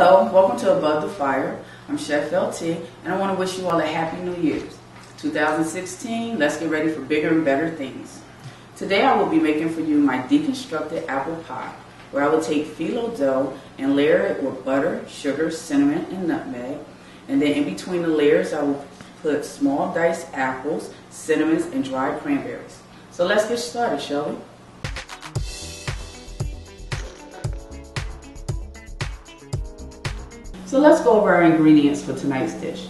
Hello, welcome to Above the Fire. I'm Chef LT, and I want to wish you all a Happy New Year's. 2016, let's get ready for bigger and better things. Today I will be making for you my deconstructed apple pie, where I will take phyllo dough and layer it with butter, sugar, cinnamon, and nutmeg. And then in between the layers I will put small diced apples, cinnamons, and dried cranberries. So let's get started, shall we? So let's go over our ingredients for tonight's dish.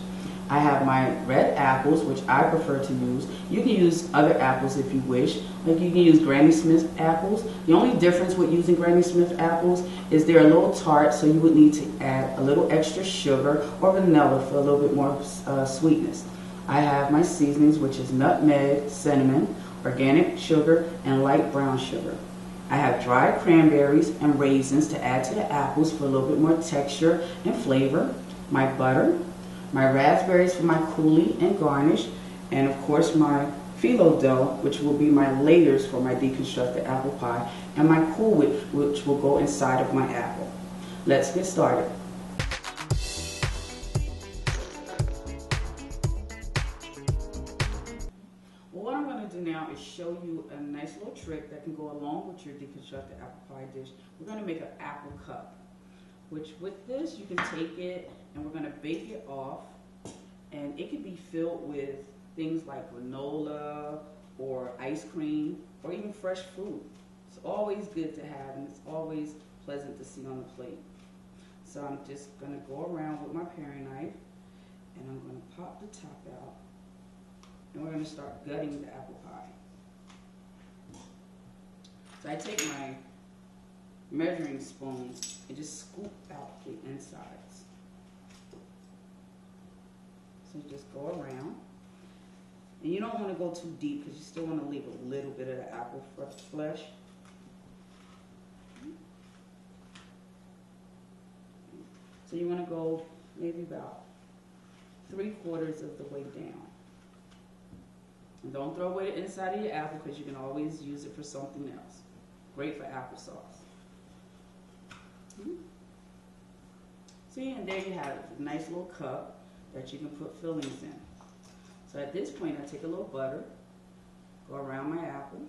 I have my red apples, which I prefer to use. You can use other apples if you wish. Like you can use Granny Smith apples. The only difference with using Granny Smith apples is they're a little tart, so you would need to add a little extra sugar or vanilla for a little bit more sweetness. I have my seasonings, which is nutmeg, cinnamon, organic sugar, and light brown sugar. I have dried cranberries and raisins to add to the apples for a little bit more texture and flavor. My butter, my raspberries for my coulis and garnish, and of course my phyllo dough, which will be my layers for my deconstructed apple pie, and my Cool Whip, which will go inside of my apple. Let's get started. What I'm going to do now is show you a nice little trick that can go along with your deconstructed apple pie dish. We're going to make an apple cup, which with this you can take it and we're going to bake it off, and it can be filled with things like granola or ice cream or even fresh fruit. It's always good to have, and it's always pleasant to see on the plate. So I'm just going to go around with my paring knife and I'm going to pop the top out. And we're going to start gutting the apple pie. So I take my measuring spoon and just scoop out the insides. So you just go around. And you don't want to go too deep because you still want to leave a little bit of the apple flesh. So you want to go maybe about 3/4 of the way down. And don't throw away the inside of your apple because you can always use it for something else. Great for applesauce. See, and there you have it, a nice little cup that you can put fillings in. So at this point, I take a little butter, go around my apple.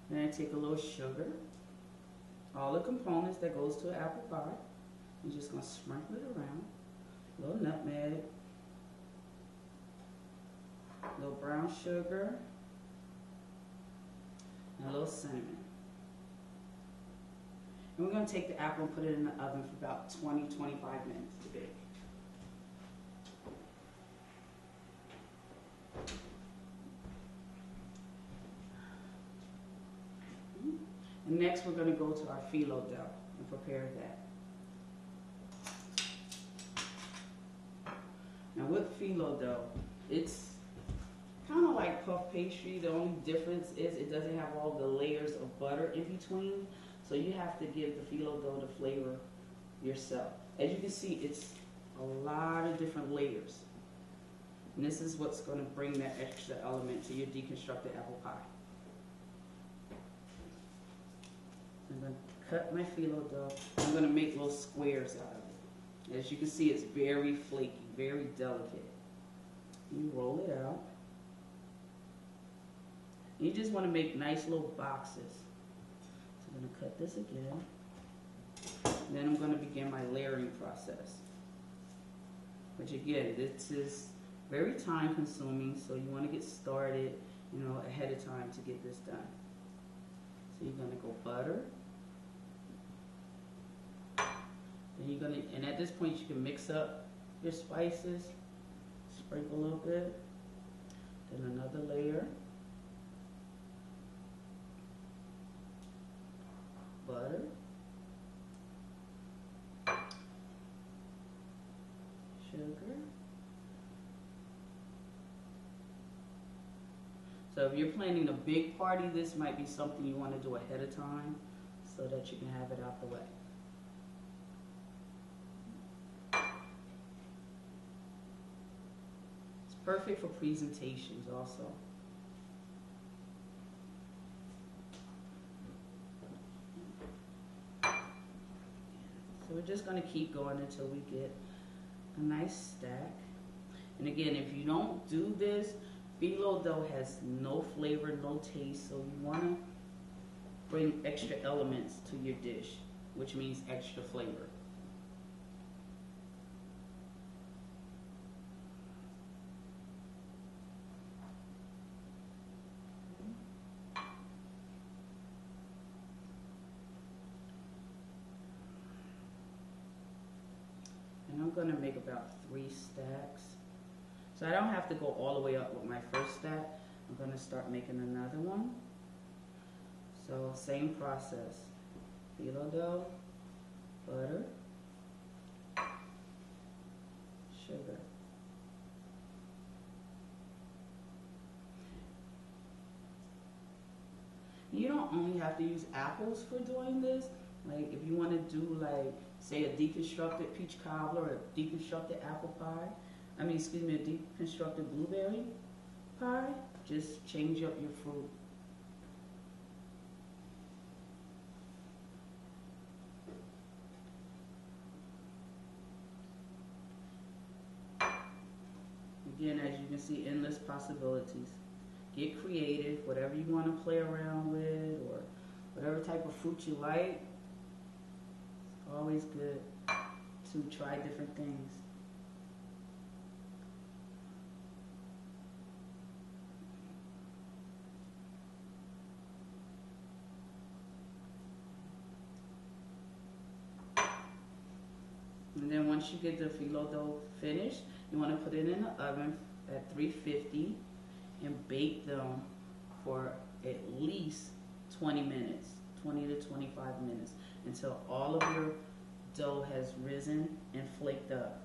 Then I take a little sugar, all the components that goes to an apple pie. I'm just going to sprinkle it around. A little nutmeg, a little brown sugar, and a little cinnamon. And we're going to take the apple and put it in the oven for about 20-25 minutes to bake. And next we're going to go to our phyllo dough and prepare that. Now with phyllo dough, it's kind of like puff pastry. The only difference is it doesn't have all the layers of butter in between. So you have to give the phyllo dough the flavor yourself. As you can see, it's a lot of different layers. And this is what's going to bring that extra element to your deconstructed apple pie. I'm going to cut my phyllo dough. I'm going to make little squares out of it. As you can see, it's very flaky, very delicate. You roll it out. You just want to make nice little boxes. So I'm going to cut this again. And then I'm going to begin my layering process. Which again, this is very time consuming, so you want to get started, ahead of time to get this done. So you're going to go butter. Then you're going to, and at this point you can mix up your spices, sprinkle a little bit, then another layer. Butter, sugar. So if you're planning a big party, this might be something you want to do ahead of time so that you can have it out the way. It's perfect for presentations also. we're just going to keep going until we get a nice stack. And again, if you don't do this, phyllo dough has no flavor, no taste, so you want to bring extra elements to your dish, which means extra flavor. And I'm going to make about 3 stacks. So I don't have to go all the way up with my first stack. I'm going to start making another one. So same process. Phyllo dough, butter, sugar. You don't only have to use apples for doing this. Like if you want to do like, say, a deconstructed peach cobbler or a deconstructed apple pie, a deconstructed blueberry pie, just change up your fruit. Again, as you can see, endless possibilities. Get creative, whatever you want to play around with, or whatever type of fruit you like. It's always good to try different things. And then once you get the phyllo dough finished, you want to put it in the oven at 350 and bake them for at least 20 minutes, 20 to 25 minutes, until all of your dough has risen and flaked up.